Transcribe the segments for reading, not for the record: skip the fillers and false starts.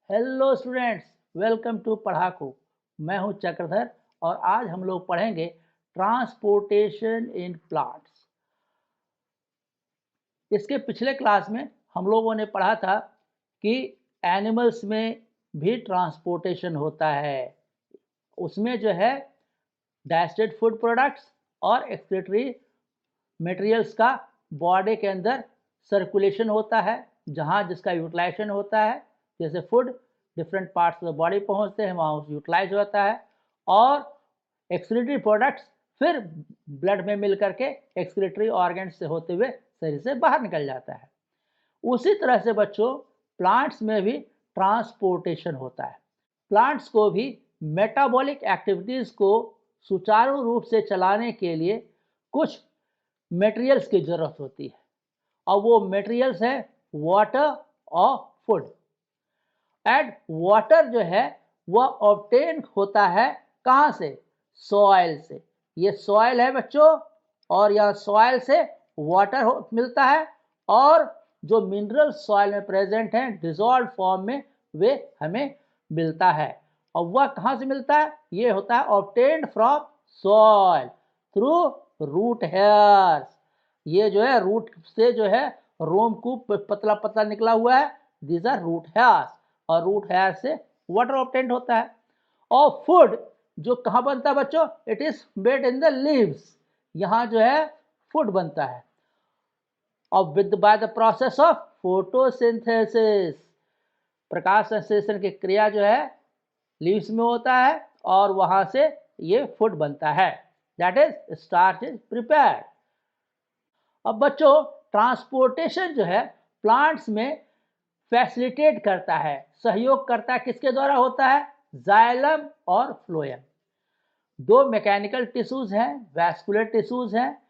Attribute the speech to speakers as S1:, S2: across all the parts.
S1: Hello students, welcome to Padhaku. मैं हूं चक्रधर और आज हम लोग पढ़ेंगे ट्रांसपोर्टेशन इन प्लांट्स। इसके पिछले क्लास में हम लोगों ने पढ़ा था कि एनिमल्स में भी ट्रांसपोर्टेशन होता है। उसमें जो है डाइजेस्टेड फूड प्रोडक्ट्स और एक्सक्रीटरी मटेरियल्स का बॉडी के अंदर सर्कुलेशन होता है, जहाँ जिसका यूटिलाइजेशन होता है। जैसे food different parts of the body पहुँचते हैं, वहाँ यूटिलाइज होता है और एक्सक्रीटरी प्रोडक्ट्स फिर ब्लड में मिल करके एक्सक्रीटरी ऑर्गन से होते हुए शरीर से बाहर निकल जाता है। उसी तरह से बच्चों, प्लांट्स में भी ट्रांसपोर्टेशन होता है। प्लांट्स को भी मेटाबॉलिक एक्टिविटीज़ को सुचारू रूप से चलाने के लिए कुछ मटेरियल्स की ज़रूरत होती है और वो मटेरियल्स है वाटर और फूड। एंड वाटर जो है वह ऑब्टेन होता है कहाँ से? सॉइल से। ये सॉइल है बच्चों, और यह सॉइल से वाटर मिलता है और जो मिनरल सॉइल में प्रेजेंट हैं डिसॉल्व फॉर्म में, वे हमें मिलता है। और वह कहाँ से मिलता है? ये होता है obtained from soil through root hairs. ये जो है रूट से जो है रोमकूप पतला पतला निकला हुआ है, दीज आर रूट हेयर्स, और रूट हेयर से वाटर ऑब्टेन्ड होता है। और फूड जो कहाँ बनता है बच्चों? It is made in the leaves. यहाँ जो है फूड बनता है और with by the process of photosynthesis. प्रकाश संश्लेषण की क्रिया जो है लीव्स में होता है और वहाँ से ये फूड बनता है, that is starch is prepared. अब बच्चों, ट्रांसपोर्टेशन जो है प्लांट्स में फैसिलिटेट करता है, सहयोग करता है। किसके द्वारा होता है? जाइलम और फ्लोएम। दो मैकेनिकल टिश्यूज हैं, वैस्कुलर टिश्यूज हैं,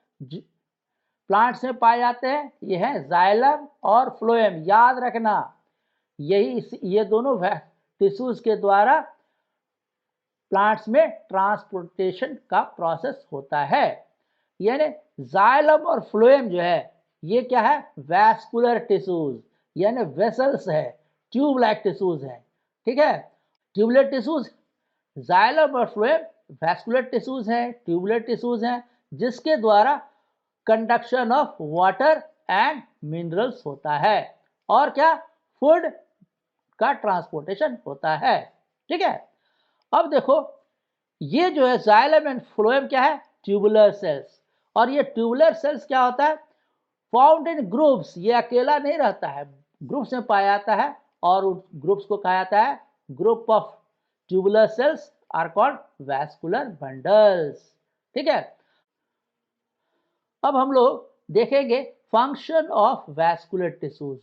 S1: प्लांट्स में पाए जाते हैं। ये हैं जाइलम और फ्लोएम, याद रखना। ये दोनों टिश्यूज के द्वारा प्लांट्स में ट्रांसपोर्टेशन का प्रोसेस होता है। यानी जाइलम और फ्लोएम जो है ये क्या है? वैस्कुलर टिश्यूज, यानी वेसल्स है, ट्यूब लाइक टिश्यूज है। ठीक है, ट्यूबुलर टिश्यूज जाइलम और फ्लोएम वैस्कुलर टिश्यूज हैं, ट्यूबुलर टिश्यूज हैं, जिसके द्वारा conduction of water and minerals होता है और क्या? फूड का ट्रांसपोर्टेशन होता है। ठीक है, अब देखो, ये जो है जाइलम एंड फ्लोएम क्या है? Tubular cells. और ये ट्यूबुलर सेल्स क्या होता है? Found in groups. ये अकेला नहीं रहता है, ग्रुप्स में पाया जाता है और उस ग्रुप्स को कहा जाता है group of tubular cells are called vascular bundles. ठीक है, अब हम लोग देखेंगे function of vascular tissues.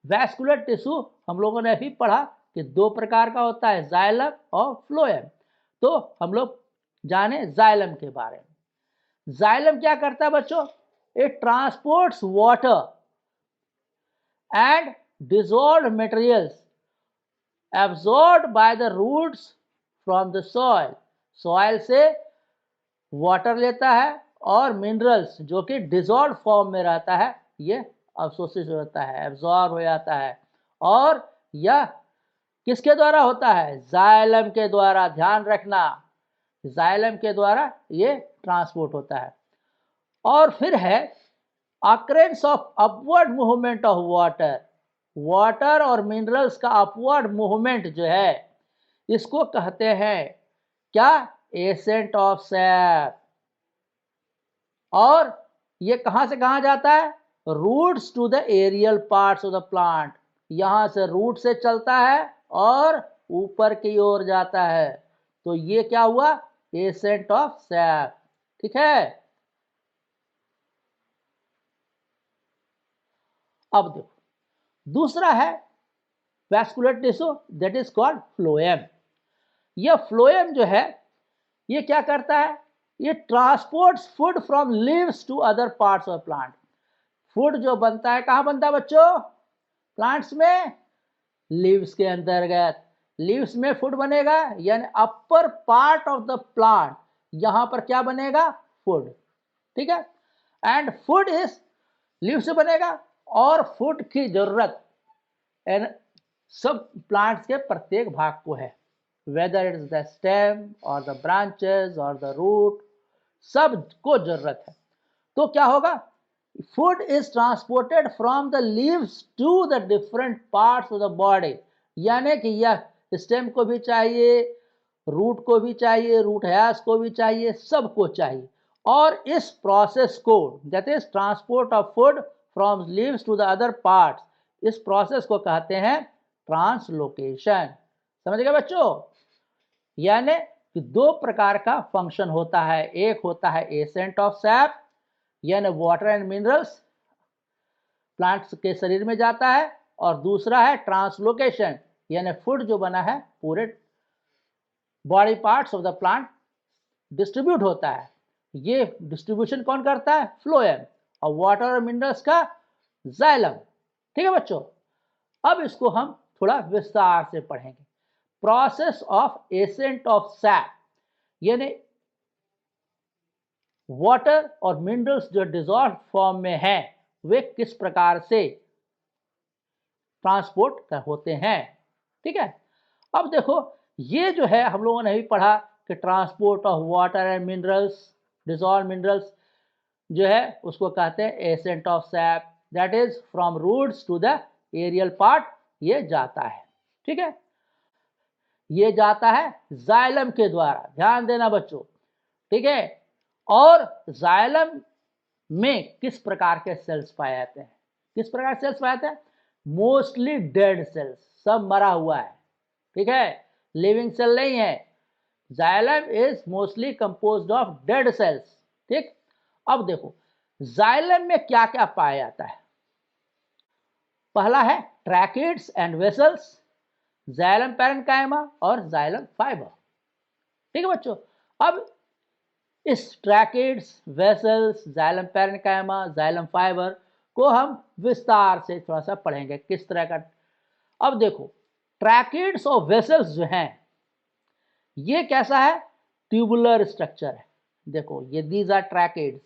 S1: Vascular tissue हम लोगों ने अभी पढ़ा कि दो प्रकार का होता है, जाइलम और फ्लोएम। तो हम लोग जाने जाइलम के बारे में। जाइलम क्या करता है बच्चों? It transports water and dissolved materials absorbed by the roots from the soil. Soil से वाटर लेता है और मिनरल्स जो कि डिसॉल्व फॉर्म में रहता है, ये अवशोषित होता है, एब्जॉर्ब हो जाता है। और यह किसके द्वारा होता है? जाइलम के द्वारा। ध्यान रखना, जाइलम के द्वारा ये ट्रांसपोर्ट होता है। और फिर है occurrence of upward movement of water. Water और मिनरल्स का अपवर्ड मूवमेंट जो है इसको कहते हैं क्या? Ascent of sap. और ये कहां से कहां जाता है? Roots to the aerial parts of the plant. यहां से रूट से चलता है और ऊपर की ओर जाता है। तो ये क्या हुआ? Ascent of sap. ठीक है, अब देखो, दूसरा है vascular tissue, that is called phloem. यह फ्लोएम जो है ये क्या करता है? ये transports food from leaves to other parts of plant. Food जो बनता है कहाँ बनता है बच्चों? प्लांट्स में, लीव्स के अंतर्गत। लीव्स में फूड बनेगा, यानी upper part of the plant, यहां पर क्या बनेगा? फूड। ठीक है, एंड फूड इज लीव से बनेगा और फूड की जरूरत सब प्लांट्स के प्रत्येक भाग को है, whether it is the stem और द ब्रांचेस और द रूट, सब को जरूरत है। तो क्या होगा, food is transported from the leaves to the different parts of the body, यानी कि यह स्टेम को भी चाहिए, रूट को भी चाहिए, रूट हेयर्स को भी चाहिए, सबको चाहिए। और इस प्रोसेस को, that is transport of food from leaves to the other parts, इस प्रोसेस को कहते हैं ट्रांसलोकेशन। समझ गए बच्चों? यानी कि दो प्रकार का फंक्शन होता है, एक होता है एसेंट ऑफ सैप, यानी वाटर एंड मिनरल्स प्लांट्स के शरीर में जाता है, और दूसरा है ट्रांसलोकेशन, यानी फूड जो बना है पूरे body parts of the plant distribute होता है। ये डिस्ट्रीब्यूशन कौन करता है? फ्लोएम, और वाटर और मिनरल्स का जाइलम। ठीक है बच्चों, अब इसको हम थोड़ा विस्तार से पढ़ेंगे। Process of accent of SAP, यानी वाटर और मिनरल्स जो डिसॉल्व फॉर्म में हैं वे किस प्रकार से ट्रांसपोर्ट होते हैं। ठीक है, अब देखो ये जो है हम लोगों ने भी पढ़ा कि transport of water and minerals, dissolve minerals जो है उसको कहते हैं ascent of sap, that is from roots to the aerial part ये जाता है। ठीक है, ये जाता है जाइलम के द्वारा, ध्यान देना बच्चों। ठीक है, और जाइलम में किस प्रकार के सेल्स पाए जाते हैं? किस प्रकार के सेल्स पाए जाते हैं? मोस्टली डेड सेल्स, सब मरा हुआ है। ठीक है, लिविंग सेल नहीं है। Xylem is mostly composed of dead cells. ठीक, अब देखो जाइलम में क्या क्या पाया जाता है। पहला है tracheids and vessels, xylem parenchyma और जाइलम फाइबर। ठीक है बच्चों, अब इस tracheids, vessels, xylem parenchyma, xylem fibre को हम विस्तार से थोड़ा सा पढ़ेंगे किस तरह का। अब देखो ट्रैकिड्स और वेसल्स जो हैं ये कैसा है? ट्यूबुलर स्ट्रक्चर है। देखो ये दीज आर ट्रैकिड्स,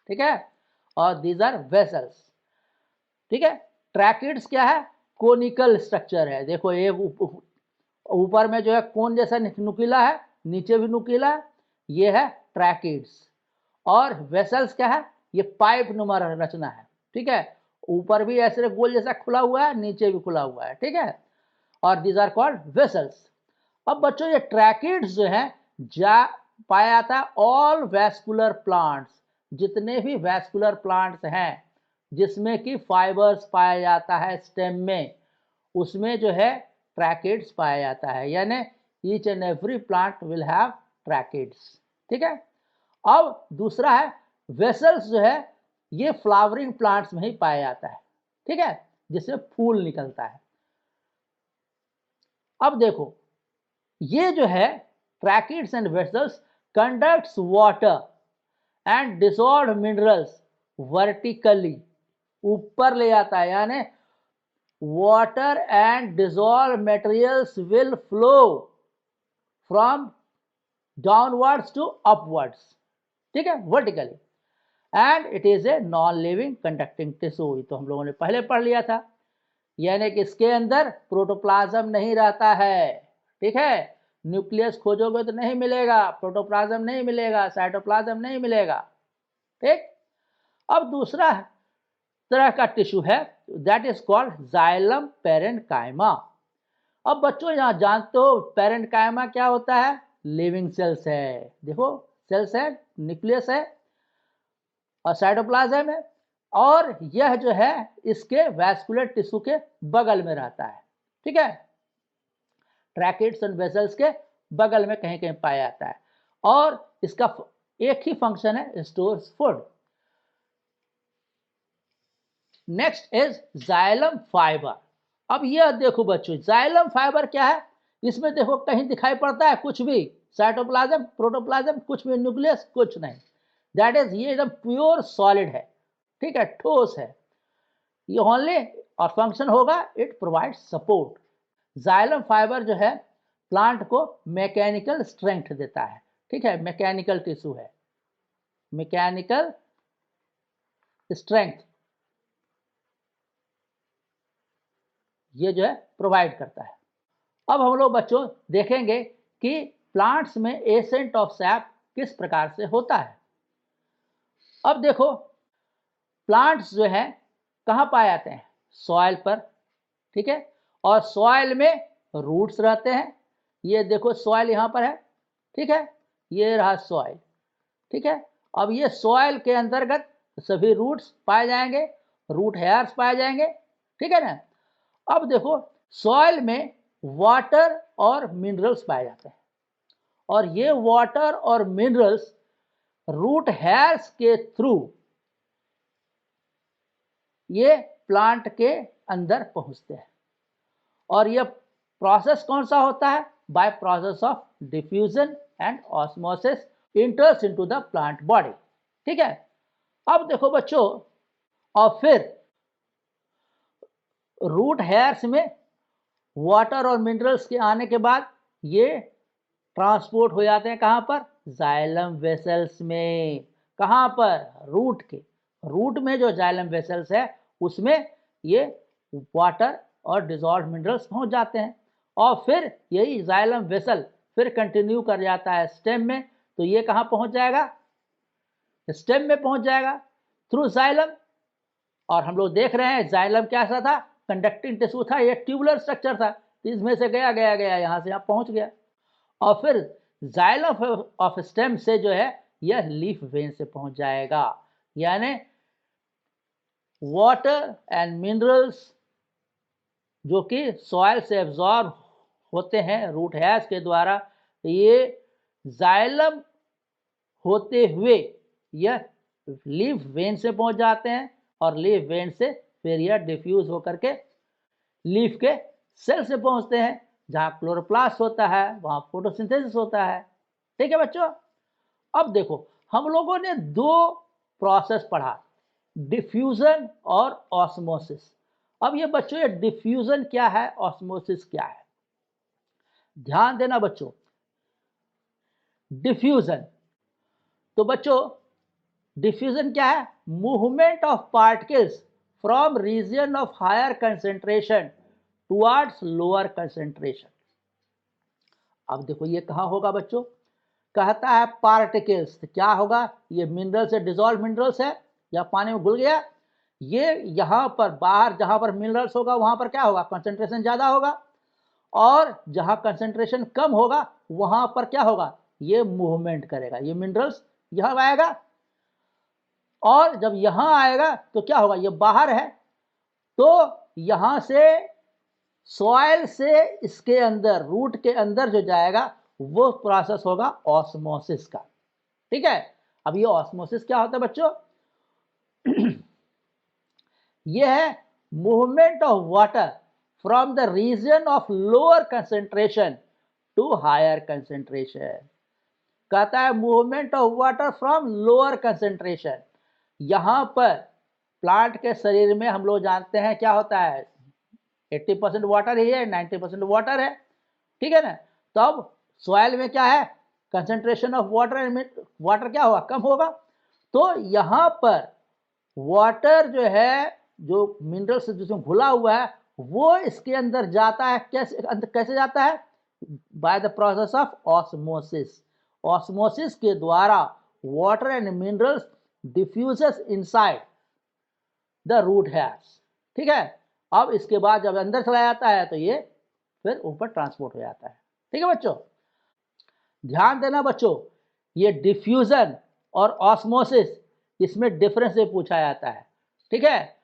S1: ठीक है, और दीज आर वेसल्स। ठीक है, ट्रैकिड्स क्या है? कोनिकल स्ट्रक्चर है। देखो ये ऊपर में जो है कोन जैसा नुकीला है, नीचे भी नुकीला है, ये है ट्रैकिड्स। और वेसल्स क्या है? ये पाइप नुमा रचना है। ठीक है, ऊपर भी ऐसे गोल जैसा खुला हुआ है, नीचे भी खुला हुआ है। ठीक है, और दीज आर कॉल्ड वेसल्स। अब बच्चों ये ट्रैकिड्स जो है पाया जाता है ऑल वैस्कुलर प्लांट्स, जितने भी वैस्कुलर प्लांट्स हैं जिसमें कि फाइबर्स पाया जाता है स्टेम में, उसमें जो है ट्रैकिड्स पाया जाता है, यानी each and every plant will have tracheids. ठीक है, अब दूसरा है वेसल्स जो है ये फ्लावरिंग प्लांट्स में ही पाया जाता है। ठीक है, जिससे फूल निकलता है। अब देखो ये जो है tracheids and vessels conducts water and dissolved minerals vertically, ऊपर ले जाता है, यानी water and dissolved materials will flow from downwards to upwards. ठीक है, vertically, and it is a non living conducting tissue. तो हम लोगों ने पहले पढ़ लिया था, यानी कि इसके अंदर प्रोटोप्लाज्म नहीं रहता है। ठीक है, न्यूक्लियस खोजोगे तो नहीं मिलेगा, प्रोटोप्लाज्म नहीं मिलेगा, साइटोप्लाज्म नहीं मिलेगा। ठीक, अब दूसरा तरह का टिश्यू है that is called xylem parenchyma. अब बच्चों यहां जानते हो पैरेन्काइमा क्या होता है? लिविंग सेल्स है। देखो सेल्स है, न्यूक्लियस है और साइटोप्लाज्म है, और यह जो है इसके वैस्कुलर टिश्यू के बगल में रहता है। ठीक है, ट्रैकिड्स एंड वेसल्स के बगल में कहीं कहीं पाया जाता है, और इसका एक ही फंक्शन है, stores food. Next is xylem fibre. अब यह देखो बच्चों जाइलम फाइबर क्या है? इसमें देखो कहीं दिखाई पड़ता है कुछ भी? साइटोप्लाज्म, प्रोटोप्लाज्म, कुछ भी, न्यूक्लियस कुछ नहीं। दैट इज ये एकदम प्योर सॉलिड है। ठीक है, ठोस है ये ओनली, और फंक्शन होगा it provide support. Xylem fibre जो है प्लांट को मैकेनिकल स्ट्रेंथ देता है। ठीक है, मैकेनिकल टिश्यू है, मैकेनिकल स्ट्रेंथ। ये जो है प्रोवाइड करता है। अब हम लोग बच्चों देखेंगे कि प्लांट्स में एसेंट ऑफ सैप किस प्रकार से होता है। अब देखो, प्लांट्स जो है कहाँ पाए जाते हैं? सॉइल पर, ठीक है। और सॉइल में रूट्स रहते हैं। ये देखो सॉइल यहाँ पर है, ठीक है, ये रहा सॉइल, ठीक है। अब ये सॉइल के अंतर्गत सभी रूट्स पाए जाएंगे, रूट हेयर्स पाए जाएंगे, ठीक है ना। अब देखो, सॉइल में वाटर और मिनरल्स पाए जाते हैं, और ये वाटर और मिनरल्स रूट हेयर्स के थ्रू ये प्लांट के अंदर पहुंचते हैं। और ये प्रोसेस कौन सा होता है? By process of diffusion and osmosis इंटर्स into the plant body, ठीक है। अब देखो बच्चों, और फिर रूट हेयर्स में वाटर और मिनरल्स के आने के बाद ये ट्रांसपोर्ट हो जाते हैं कहाँ पर? जाइलम वेसल्स में। कहाँ पर? रूट के। रूट में जो जाइलम वेसल्स है उसमें ये वाटर और डिजॉल्व मिनरल्स पहुंच जाते हैं, और फिर यही जाइलम वेसल फिर कंटिन्यू कर जाता है स्टेम में। तो ये कहाँ पहुंच जाएगा? स्टेम में पहुंच जाएगा थ्रू जाइलम। और हम लोग देख रहे हैं जाइलम कैसा था? कंडक्टिंग टिश्यू था, ये ट्यूबुलर स्ट्रक्चर था। इसमें से गया गया गया यहाँ से यहाँ पहुंच गया, और फिर जाइलम ऑफ स्टेम से जो है यह लीफ वेन से पहुंच जाएगा। यानी वाटर एंड मिनरल्स जो कि सॉइल से एब्जॉर्ब होते हैं रूट हेयर्स के द्वारा, ये जाइलम होते हुए यह लीफ वेन से पहुंच जाते हैं, और लीफ वेन से फिर यह डिफ्यूज होकर के लीफ के सेल से पहुंचते हैं, जहां क्लोरोप्लास्ट होता है वहां फोटोसिंथेसिस होता है, ठीक है बच्चों। अब देखो, हम लोगों ने दो प्रोसेस पढ़ा, डिफ्यूजन और ऑस्मोसिस। अब ये बच्चों, ये डिफ्यूजन क्या है, ऑस्मोसिस क्या है? ध्यान देना बच्चों। डिफ्यूजन, तो बच्चों डिफ्यूजन क्या है? Movement of particles from region of higher concentration towards lower concentration. अब देखो ये कहाँ होगा बच्चों? कहता है पार्टिकल्स, तो क्या होगा? ये मिनरल्स है, डिजॉल्व मिनरल्स है, या पानी में घुल गया। ये यहाँ पर बाहर जहाँ पर मिनरल्स होगा वहाँ पर क्या होगा? कंसंट्रेशन ज़्यादा होगा, और जहाँ कंसंट्रेशन कम होगा वहाँ पर क्या होगा? ये मूवमेंट करेगा, ये मिनरल्स यहाँ आएगा, और जब यहाँ आएगा तो क्या होगा? ये बाहर है, तो यहाँ से सॉइल से इसके अंदर, रूट के अंदर जो जाएगा वो प्रोसेस होगा ऑस्मोसिस का, ठीक है। अब ये ऑस्मोसिस क्या होता है बच्चों? ये है movement of water from the region of lower concentration to higher concentration. कहता है movement of water from lower concentration. यहां पर प्लांट के शरीर में हम लोग जानते हैं क्या होता है? 80% वाटर ही है, 90% वाटर है, ठीक है ना। तो अब सॉइल में क्या है? Concentration of water and water क्या होगा? कम होगा। तो यहाँ पर वाटर जो है, जो मिनरल्स जिसमें घुला हुआ है, वो इसके अंदर जाता है। कैसे जाता है? By the process of osmosis. Osmosis के द्वारा water and minerals diffuses inside the root hairs, ठीक है। अब इसके बाद जब अंदर चला जाता है तो ये फिर ऊपर ट्रांसपोर्ट हो जाता है, ठीक है बच्चों। ध्यान देना बच्चों, ये डिफ्यूजन और ऑस्मोसिस, इसमें डिफरेंस से पूछा जाता है, ठीक है,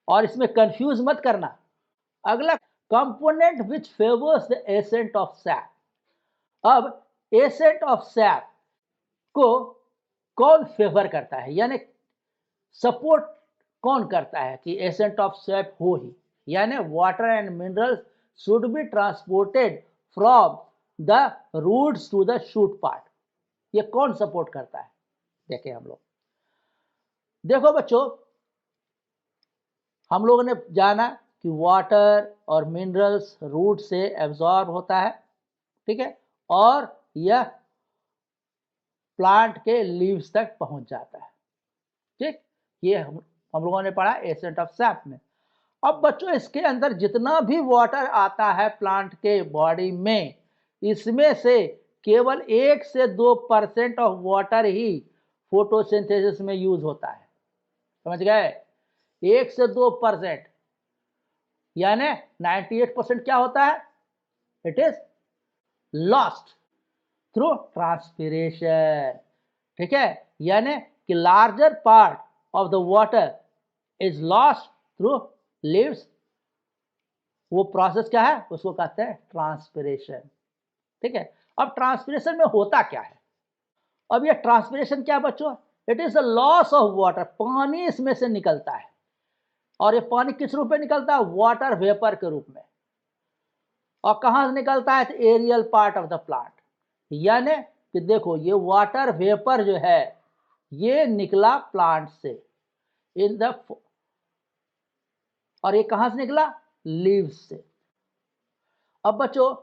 S1: और इसमें कंफ्यूज मत करना। अगला, component which favours the ascent of SAP. अब एसेंट ऑफ सैप को कौन फेवर करता है, यानी सपोर्ट कौन करता है कि एसेंट ऑफ सैप हो ही? यानी water and minerals should be transported from the roots to the shoot part. ये कौन सपोर्ट करता है? देखें हम लोग, देखो बच्चों, हम लोगों ने जाना कि वाटर और मिनरल्स रूट से एब्जॉर्ब होता है, ठीक है, और यह प्लांट के लीव्स तक पहुंच जाता है, ठीक। ये हम लोगों ने पढ़ा एसेंट ऑफ सैप में। अब बच्चों इसके अंदर जितना भी वाटर आता है प्लांट के बॉडी में, इसमें से केवल 1 से 2% ऑफ वाटर ही फोटोसिंथेसिस में यूज होता है। समझ गए? 1 से 2%, यानी 98% क्या होता है? It is lost through transpiration. ठीक है, यानी कि larger part of the water is lost through leaves. वो प्रोसेस क्या है? उसको कहते हैं ट्रांसपिरेशन। ठीक है, अब ट्रांसपिरेशन में होता क्या है? अब ये ट्रांसपिरेशन क्या है बच्चों? It is the loss of water. पानी इसमें से निकलता है, और ये पानी किस रूप में निकलता है? वाटर वेपर के रूप में। और कहां से निकलता है? Aerial part of the plant. यानी कि देखो, ये वाटर वेपर जो है ये निकला प्लांट से इन द, और ये कहां से निकला? लीव्स से। अब बच्चों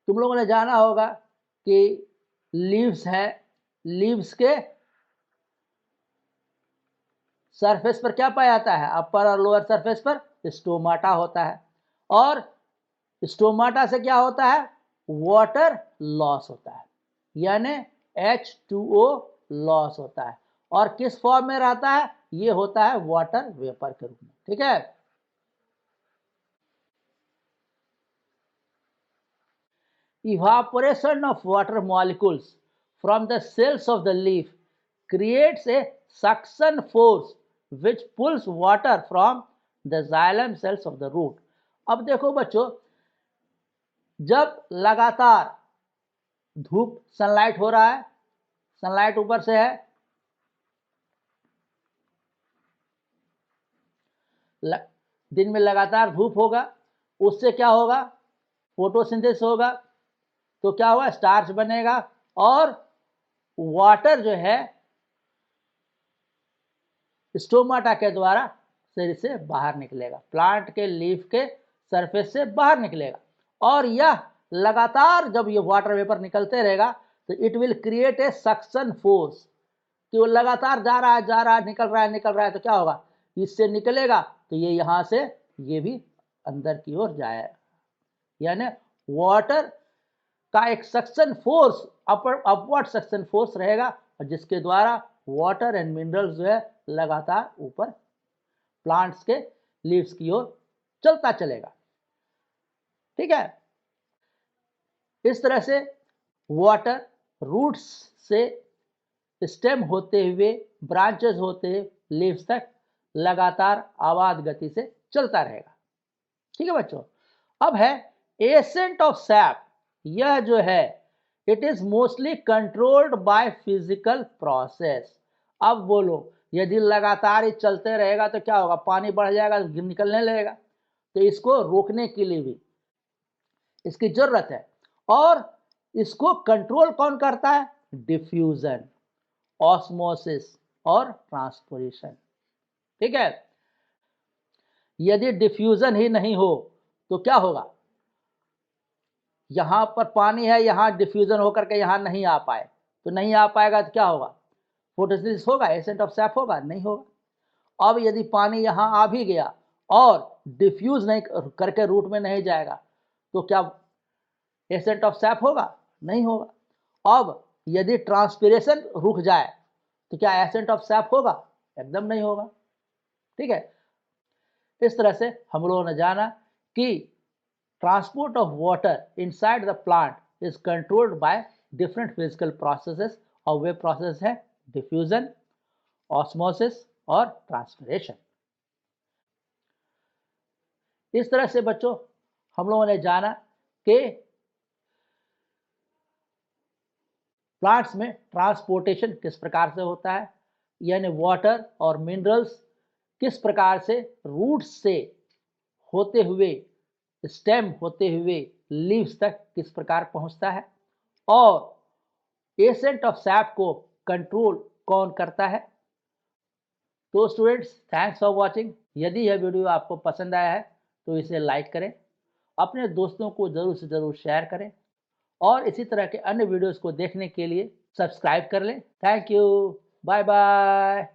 S1: तुम लोगों ने जाना होगा कि लीव्स है, लीव्स के सरफेस पर क्या पाया जाता है? अपर और लोअर सरफेस पर स्टोमाटा होता है, और स्टोमाटा से क्या होता है? वाटर लॉस होता है, यानी H2O लॉस होता है। और किस फॉर्म में रहता है? ये होता है वाटर वेपर के रूप में। ठीक है, evaporation of water molecules from the cells of the leaf creates a suction force which pulls water from the xylem cells of the root। अब देखो बच्चों, जब लगातार धूप, सनलाइट हो रहा है, सनलाइट ऊपर से है, दिन में लगातार धूप होगा, उससे क्या होगा? फोटोसिंथेसिस होगा, तो क्या होगा? स्टार्च बनेगा, और वाटर जो है स्टोमाटा के द्वारा शरीर से बाहर निकलेगा, प्लांट के लीफ के सरफेस से बाहर निकलेगा। और यह लगातार जब ये वाटर वेपर निकलते रहेगा तो it will create a suction force, कि वो लगातार जा रहा है, जा रहा है, निकल रहा है, निकल रहा है, तो क्या होगा? इससे निकलेगा तो ये यहां से ये भी अंदर की ओर जाएगा, यानी वाटर का एक suction force, upward suction force रहेगा, और जिसके द्वारा वाटर एंड मिनरल्स जो है लगातार ऊपर प्लांट्स के लीव्स की ओर चलता चलेगा। ठीक है, इस तरह से वाटर रूट्स से स्टेम होते हुए, ब्रांचेस होते हुए लीव्स तक लगातार आवाज गति से चलता रहेगा। ठीक है बच्चों, अब है एसेंट ऑफ सैप। यह जो है it is mostly controlled by physical process. अब बोलो, यदि लगातार ही चलते रहेगा तो क्या होगा? पानी बढ़ जाएगा, निकलने लगेगा, तो इसको रोकने के लिए भी इसकी जरूरत है। और इसको कंट्रोल कौन करता है? डिफ्यूजन, ऑस्मोसिस और ट्रांसपोरेशन। ठीक है, यदि डिफ्यूजन ही नहीं हो तो क्या होगा? यहां पर पानी है, यहां डिफ्यूजन होकर के यहां नहीं आ पाए, तो नहीं आ पाएगा तो क्या होगा? फोटोसिंथेसिस होगा? एसेंट ऑफ सैप होगा? नहीं होगा। अब यदि पानी यहां आ भी गया और डिफ्यूज नहीं करके रूट में नहीं जाएगा, तो क्या एसेंट ऑफ सैप होगा? नहीं होगा। अब यदि ट्रांसपिरेशन रुक जाए तो क्या एसेंट ऑफ सैप होगा? एकदम नहीं होगा। ठीक है, इस तरह से हम लोगों ने जाना कि transport of water inside the plant is controlled by different physical processes, और वे प्रोसेस है डिफ्यूजन, ऑस्मोसिस और ट्रांसपिरेशन। इस तरह से बच्चों हम लोगों ने जाना कि प्लांट्स में ट्रांसपोर्टेशन किस प्रकार से होता है, यानी वाटर और मिनरल्स किस प्रकार से रूट्स से होते हुए, स्टेम होते हुए लीव्स तक किस प्रकार पहुंचता है, और एसेंट ऑफ सैप को कंट्रोल कौन करता है। तो स्टूडेंट्स, थैंक्स फॉर वाचिंग। यदि यह वीडियो आपको पसंद आया है तो इसे लाइक करें, अपने दोस्तों को ज़रूर से ज़रूर शेयर करें, और इसी तरह के अन्य वीडियोस को देखने के लिए सब्सक्राइब कर लें। Thank you, bye bye.